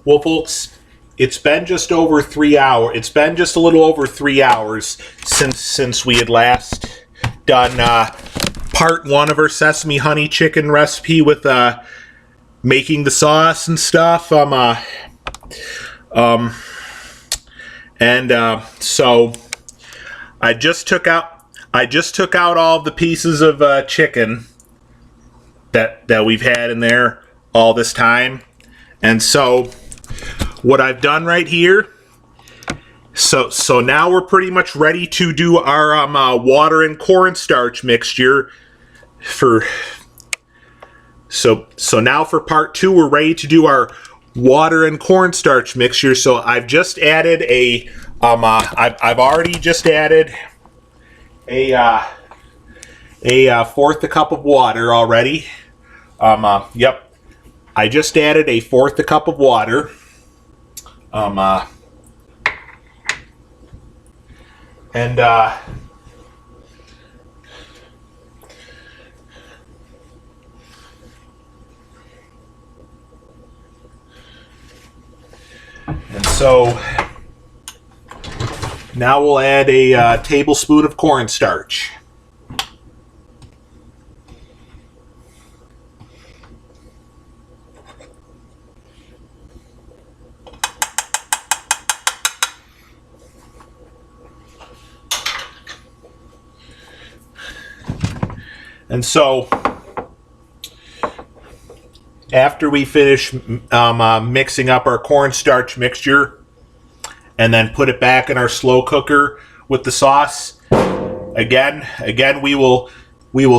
Well, folks, it's been just over 3 hours. It's been just a little over 3 hours since we had last done part 1 of our Sesame Honey Chicken recipe with making the sauce and stuff. So I just took out all the pieces of chicken that we've had in there all this time, and so what I've done right here. So now we're pretty much ready to do our water and cornstarch mixture for. So now for part 2, we're ready to do our water and cornstarch mixture. So I've just added a I've already just added a 1/4 a cup of water already. Yep, I just added a 1/4 a cup of water. And so now we'll add a tablespoon of cornstarch. And so after we finish mixing up our cornstarch mixture and then put it back in our slow cooker with the sauce, again we will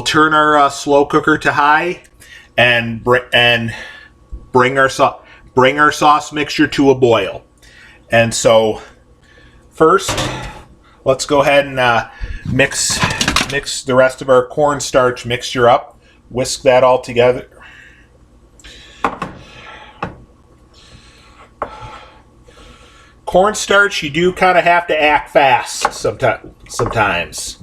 turn our slow cooker to high and bring our sauce mixture to a boil. And so first, let's go ahead and mix the rest of our cornstarch mixture up. Whisk that all together. Cornstarch, you do kind of have to act fast sometimes.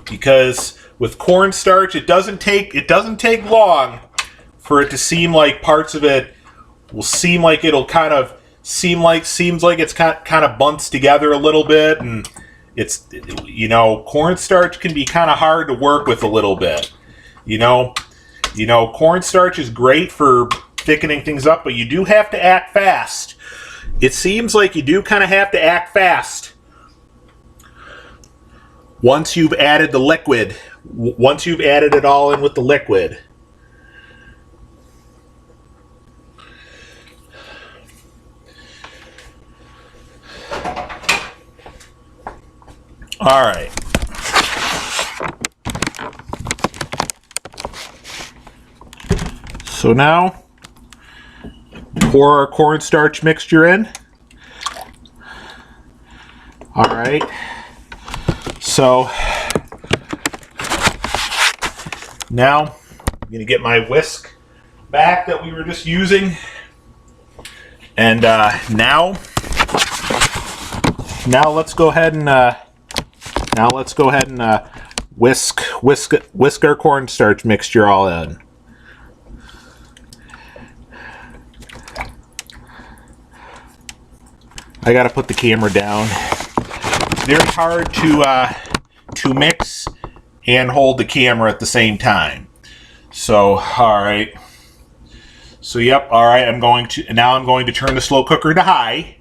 Because with cornstarch, it doesn't take long for it to seem like parts of it will seem like it'll kind of seems like it's kind of bunts together a little bit, and it's, cornstarch can be kind of hard to work with a little bit. Cornstarch is great for thickening things up, but you do have to act fast. It seems like you do kind of have to act fast once you've added the liquid. Once you've added it all in with the liquid. All right. So now, pour our cornstarch mixture in. All right. So now I'm going to get my whisk back that we were just using, and now let's go ahead and whisk our cornstarch mixture all in. I gotta put the camera down. It's very hard to mix and hold the camera at the same time. So, all right. So, yep. All right. I'm going to turn the slow cooker to high.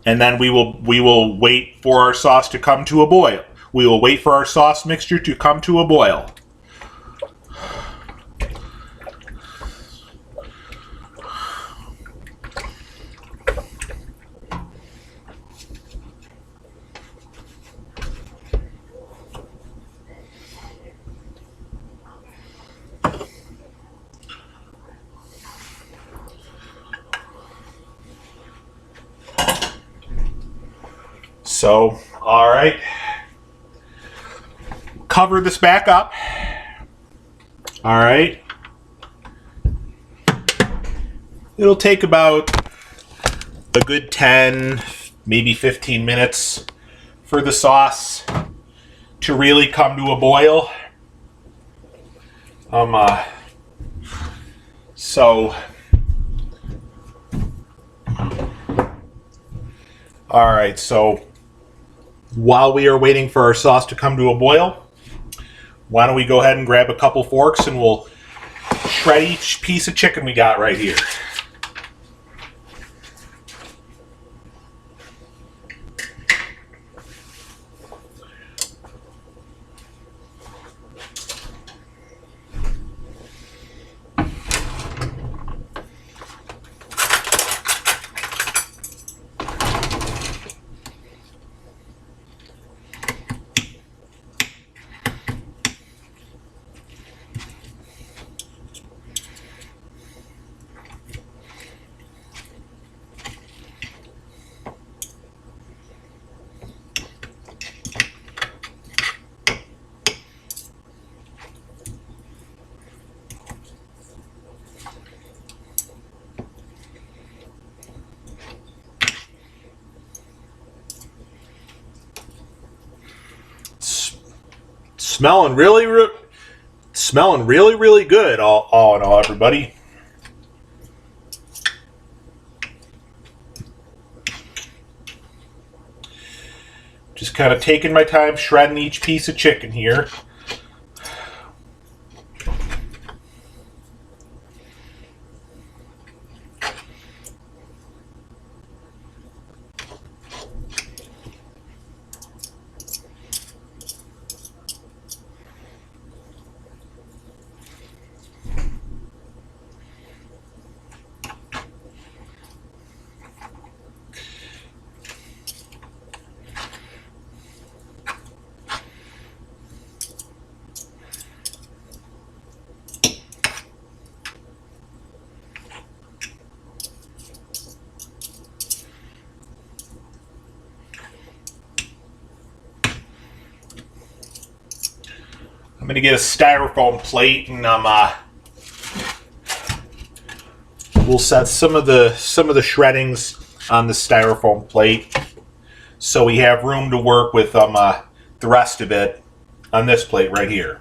And then we will wait for our sauce to come to a boil. We will wait for our sauce mixture to come to a boil. So, all right, cover this back up, All right. It'll take about a good 10, maybe 15 minutes for the sauce to really come to a boil. So, all right, so while we are waiting for our sauce to come to a boil, why don't we go ahead and grab a couple forks and we'll shred each piece of chicken we got right here. Smelling really, really good. All in all, everybody. Just kind of taking my time shredding each piece of chicken here. I'm gonna get a styrofoam plate and we'll set some of the shreddings on the styrofoam plate, so we have room to work with the rest of it on this plate right here.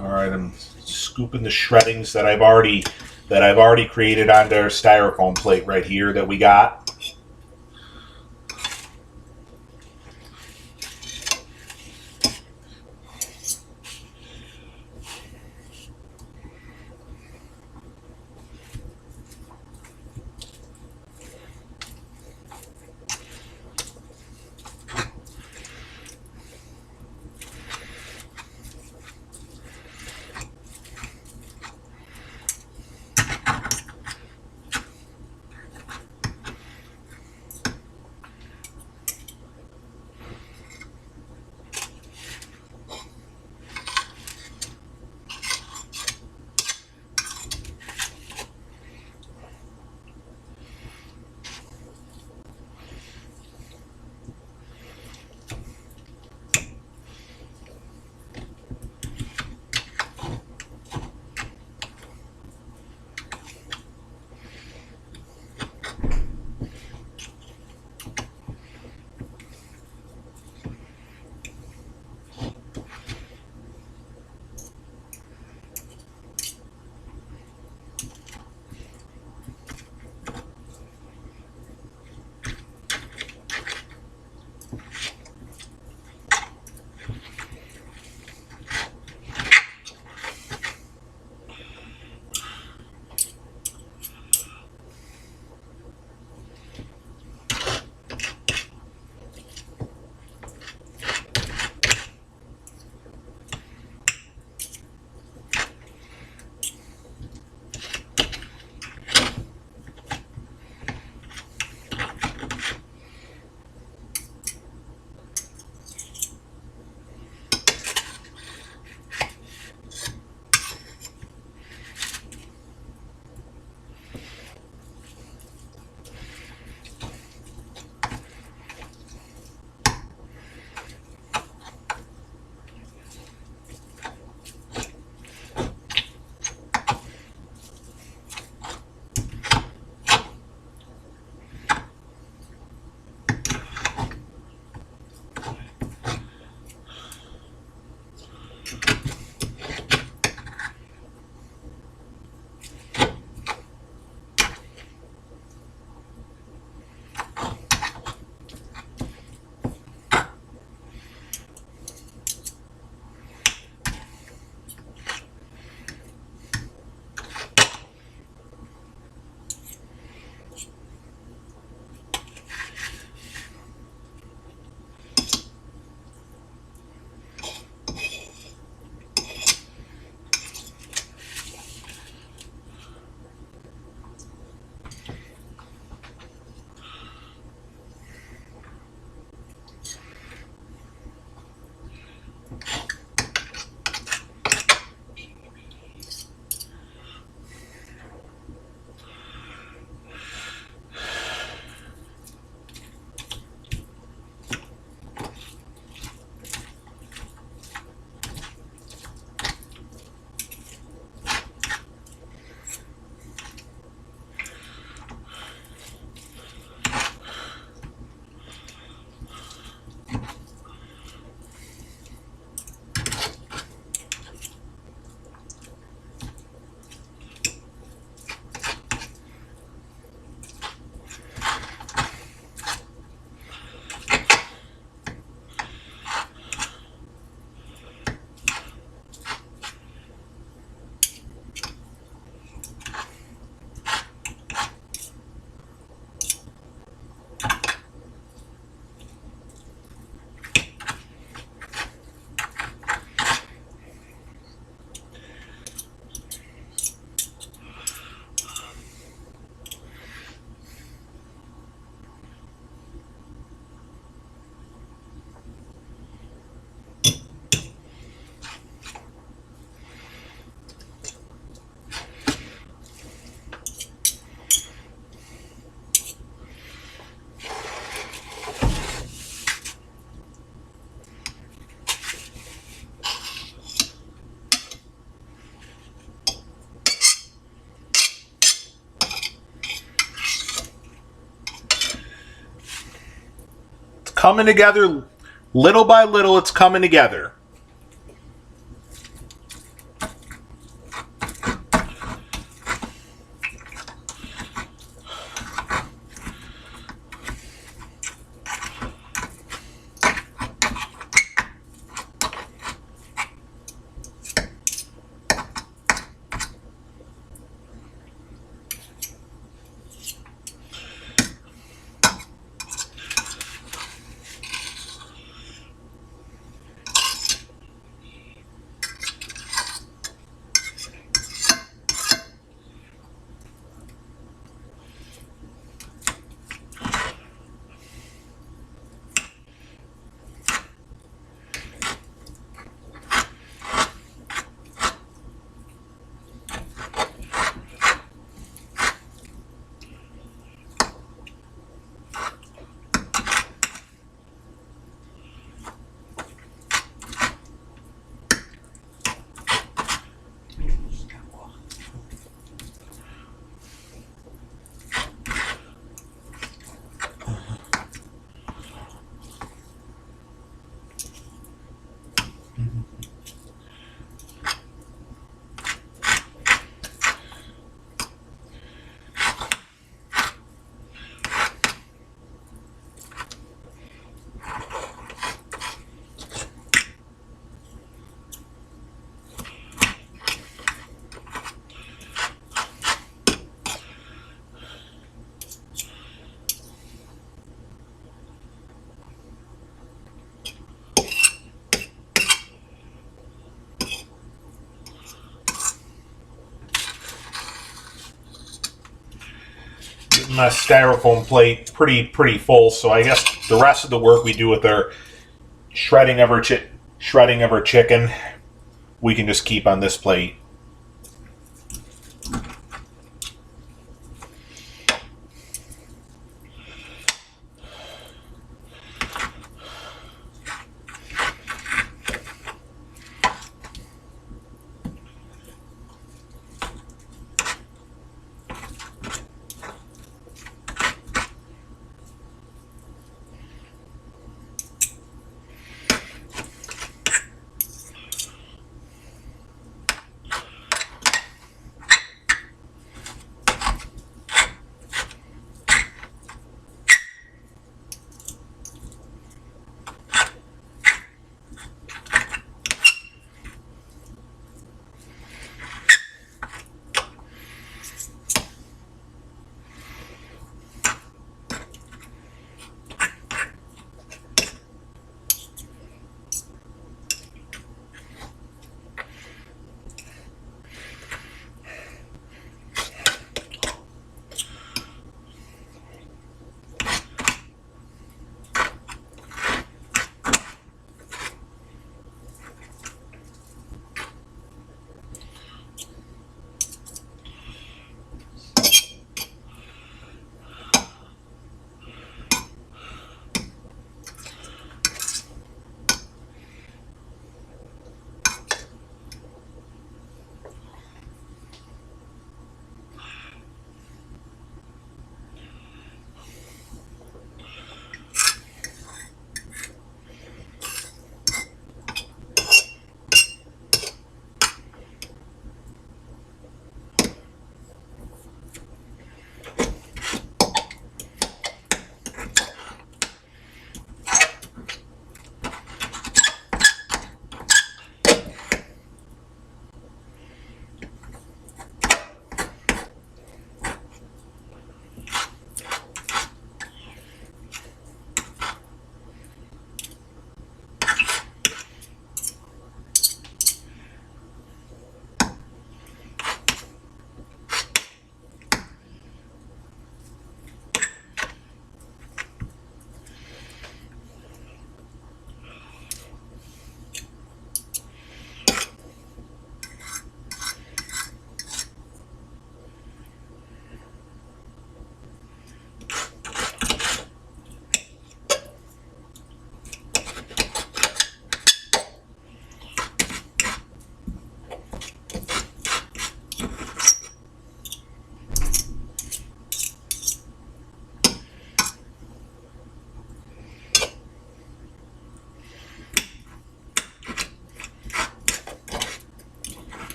All right, I'm scooping the shreddings that I've already created onto our styrofoam plate right here that we got. coming together. Little by little, it's coming together. My styrofoam plate pretty full, so I guess the rest of the work we do with our shredding of our chicken, we can just keep on this plate.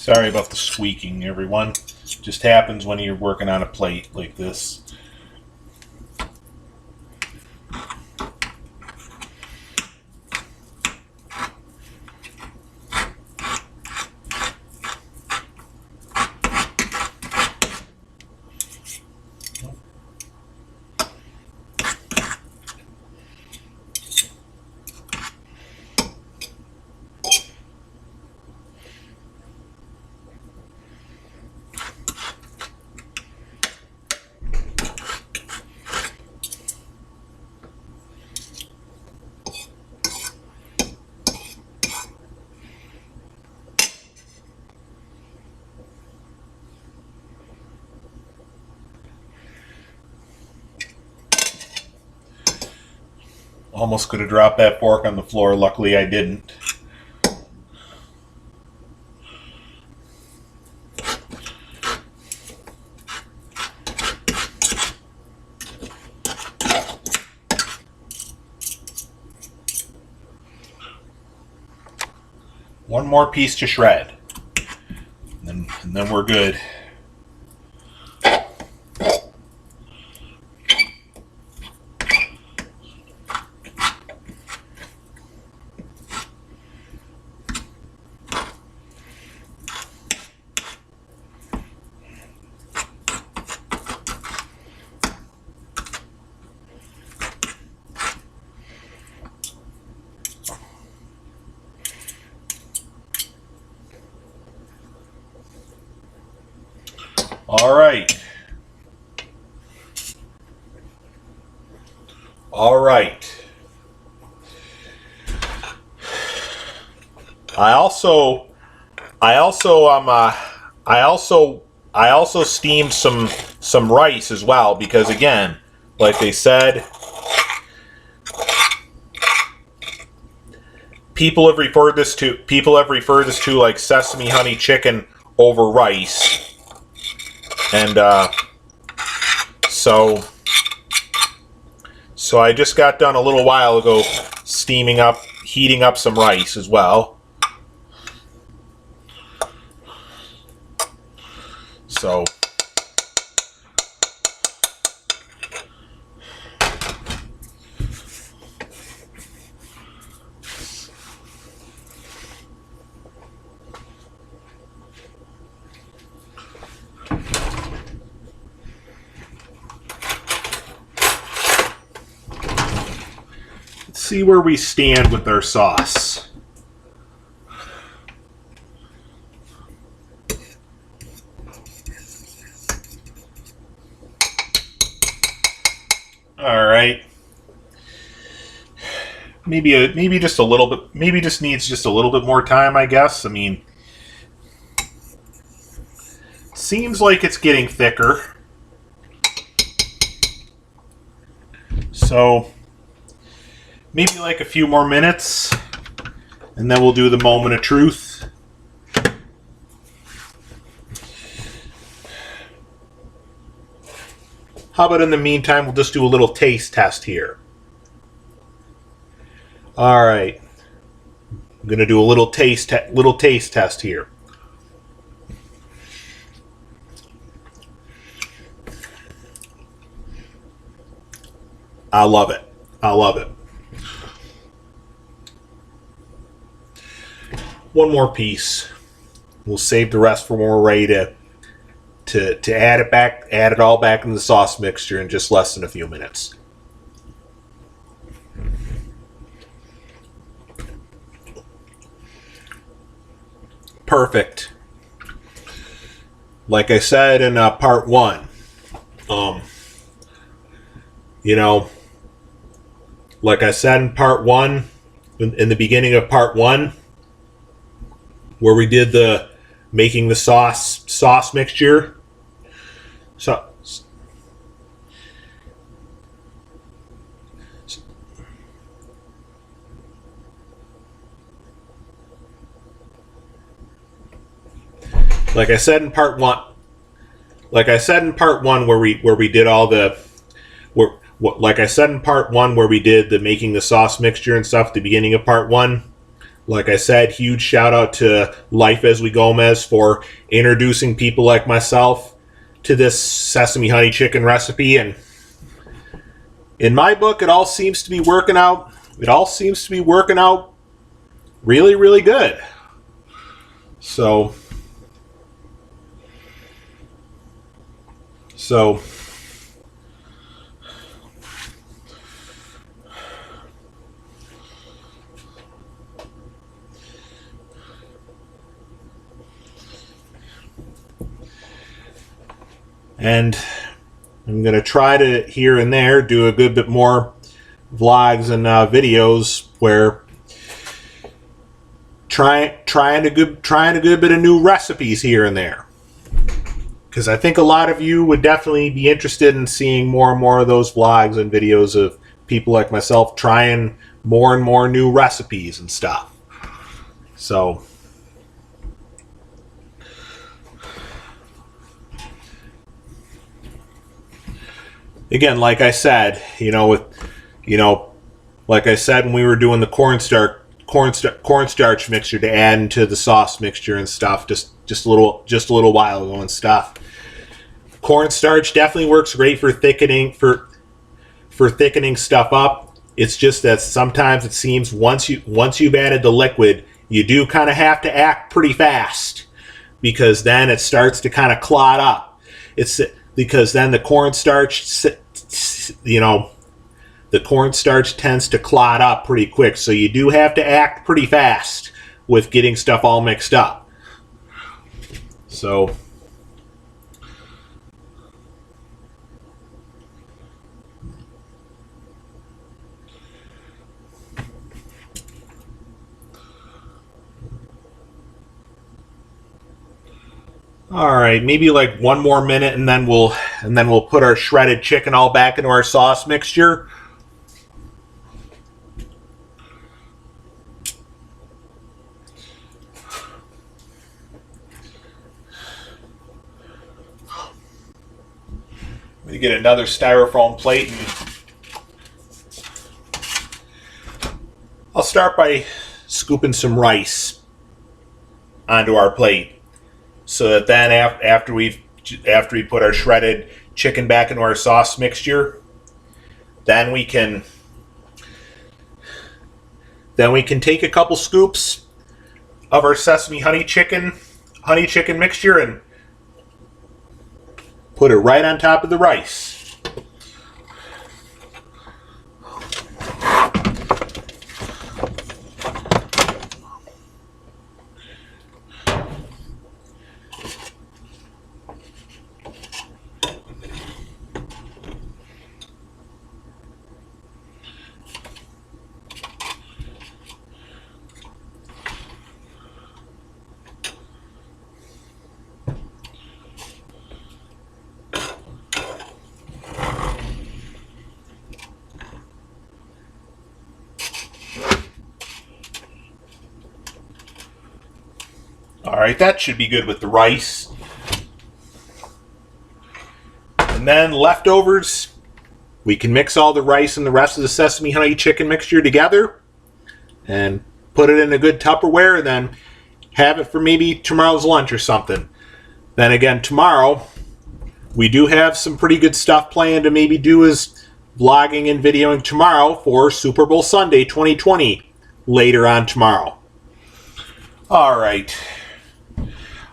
Sorry about the squeaking, everyone. Just happens when you're working on a plate like this. Almost could have dropped that fork on the floor. Luckily, I didn't. One more piece to shred, and then we're good. All right. All right. I also steamed some rice as well, because again, like they said, people have referred this to like Sesame Honey Chicken over rice. And so I just got done a little while ago heating up some rice as well. So see where we stand with our sauce. All right. Maybe just a little bit. Maybe just needs just a little bit more time, I guess. I mean, seems like it's getting thicker. So maybe like a few more minutes, and then we'll do the moment of truth. How about in the meantime, we'll just do a little taste test here. All right. I'm going to do a little taste test here. I love it. I love it. One more piece. We'll save the rest for when we're ready to add it all back in the sauce mixture in just less than a few minutes. Perfect. Like I said in part one, like I said in part one, in the beginning of part one, where we did the making the sauce mixture. So like I said in part one, where we did all the like I said in part one where we did the making the sauce mixture and stuff at the beginning of part one, Like I said, huge shout out to Life as We Gomez for introducing people like myself to this sesame honey chicken recipe. And in my book, it all seems to be working out. It all seems to be working out really, really good. So and I'm going to try to here and there do a good bit more vlogs and videos where trying a good bit of new recipes here and there, because I think a lot of you would definitely be interested in seeing more and more of those vlogs and videos of people like myself trying more and more new recipes and stuff. So again, like I said, like I said when we were doing the cornstarch mixture to add into the sauce mixture and stuff just a little while ago and stuff. Cornstarch definitely works great for thickening for thickening stuff up. It's just that sometimes it seems once you've added the liquid, you do kind of have to act pretty fast, because then it starts to kind of clot up. It's because then the cornstarch tends to clot up pretty quick, so you do have to act pretty fast with getting stuff all mixed up. So all right, maybe like one more minute, and then we'll put our shredded chicken all back into our sauce mixture. Let me get another styrofoam plate, and I'll start by scooping some rice onto our plate, so that then after we put our shredded chicken back into our sauce mixture, then we can take a couple scoops of our sesame honey chicken mixture and put it right on top of the rice. Alright, that should be good with the rice. And then leftovers, we can mix all the rice and the rest of the sesame honey chicken mixture together and put it in a good Tupperware, and then have it for maybe tomorrow's lunch or something. Then again, tomorrow, we do have some pretty good stuff planned to maybe do as vlogging and videoing tomorrow for Super Bowl Sunday 2020 later on tomorrow. Alright.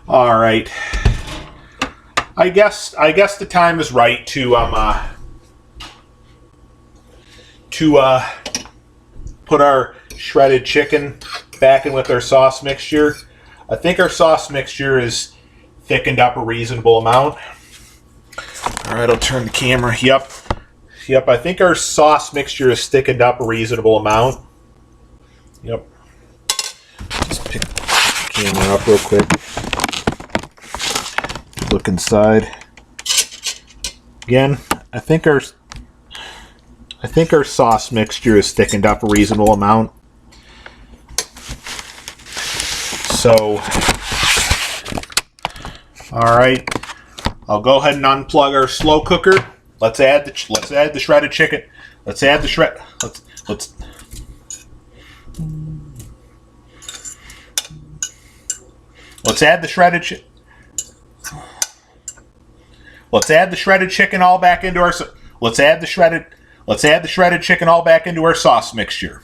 I guess the time is right to put our shredded chicken back in with our sauce mixture. I think our sauce mixture is thickened up a reasonable amount. Alright, I'll turn the camera. Yep, I think our sauce mixture is thickened up a reasonable amount. Yep. Just pick the camera up real quick. Look inside. Again, I think our sauce mixture is thickened up a reasonable amount. So, all right, I'll go ahead and unplug our slow cooker. Let's add the shredded chicken. Let's Let's add the shredded chicken all back into our let's add the shredded chicken all back into our sauce mixture.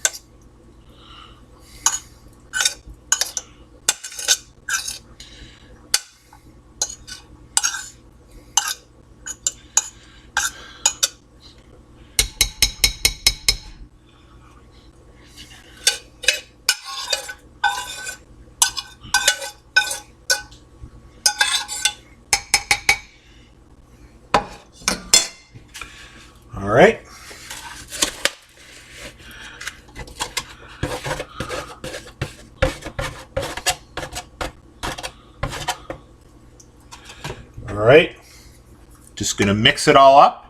All right. All right. Just going to mix it all up.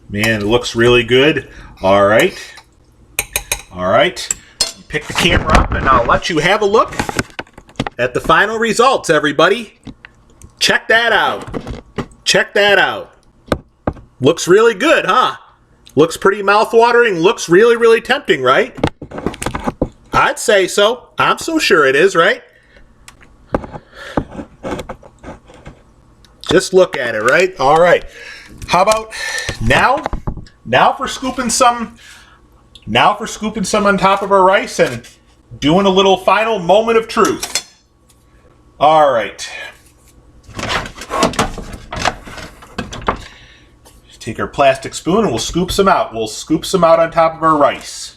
Man, it looks really good. All right. All right. Pick the camera up and I'll let you have a look at the final results, everybody. Check that out. Check that out. Looks really good, huh? Looks pretty mouth-watering. Looks really, really tempting, right? I'd say so. I'm so sure it is, right? Just look at it, right? All right. How about now for scooping some on top of our rice and doing a little final moment of truth. All right. Take our plastic spoon and we'll scoop some out. We'll scoop some out on top of our rice.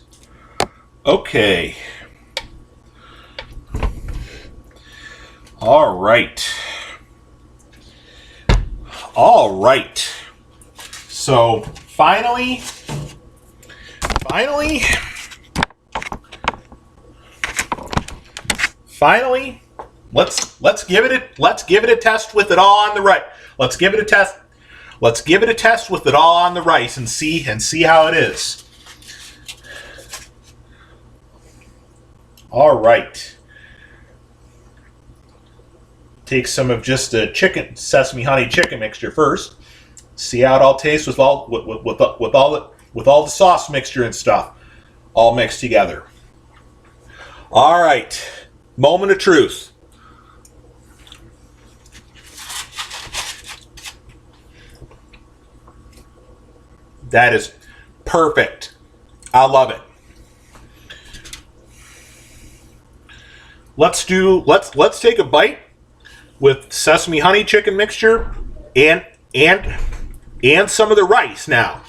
Okay. All right. All right. So finally, let's give it a test with it all on the rice. Let's give it a test with it all on the rice and see how it is. All right. Take some of just the sesame honey chicken mixture first. See how it all tastes with all the sauce mixture and stuff all mixed together. All right, moment of truth. That is perfect. I love it. Let's take a bite with sesame honey chicken mixture and some of the rice now.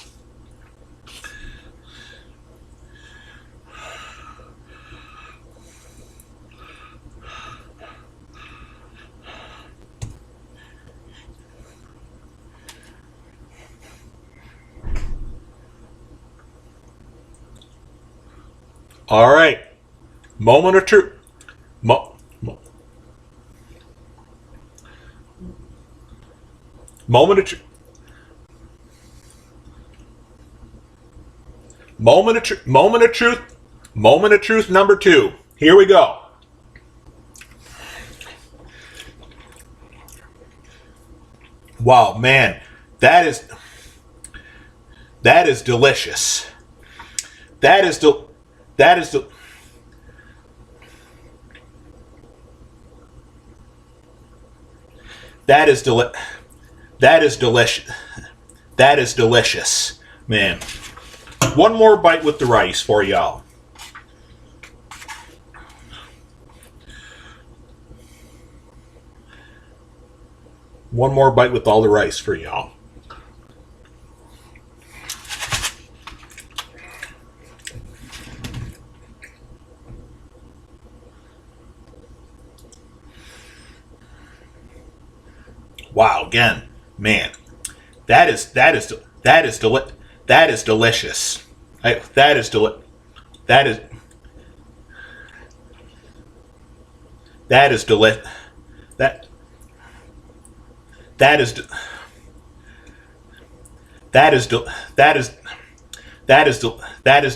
All right. Moment of truth. Moment of truth. Moment of truth number 2. Here we go. Wow, man, that is delicious. That is delicious. That is delicious, man. One more bite with the rice for y'all. One more bite with all the rice for y'all. Wow, again, man, that is delicious. That is delicious.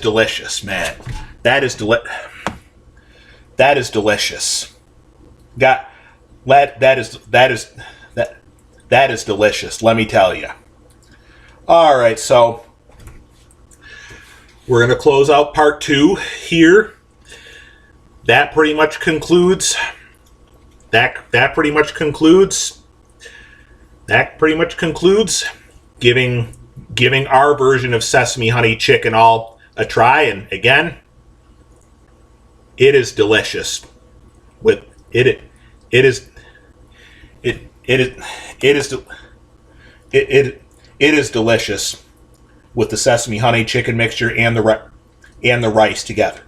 Delicious, man. That is delicious. that is delicious, let me tell you. All right, so we're going to close out part 2 here. That pretty much concludes giving our version of Sesame Honey Chicken all a try. And again, it is delicious. With it is delicious with the Sesame Honey Chicken mixture and the rice together.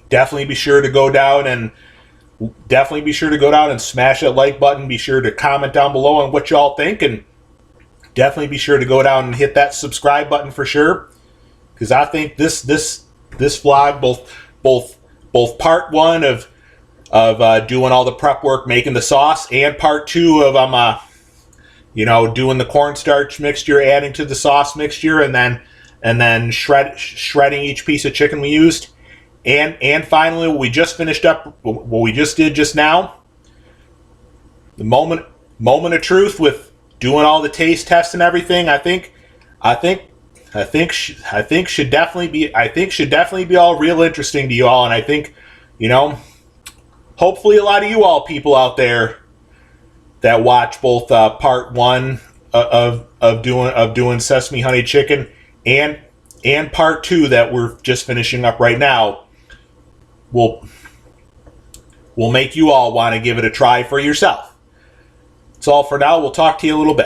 Definitely be sure to go down and smash that like button. Be sure to comment down below on what y'all think, and definitely be sure to go down and hit that subscribe button for sure, because I think this vlog, both part 1 of doing all the prep work, making the sauce, and part 2 of doing the cornstarch mixture, adding to the sauce mixture, and then shredding each piece of chicken we used. And finally, what we just did just now, the moment of truth with doing all the taste tests and everything. I think should definitely be all real interesting to you all, and I think, hopefully a lot of you all people out there that watch both part 1 of doing Sesame Honey Chicken and part 2 that we're just finishing up right now will make you all want to give it a try for yourself. That's all for now. We'll talk to you a little bit.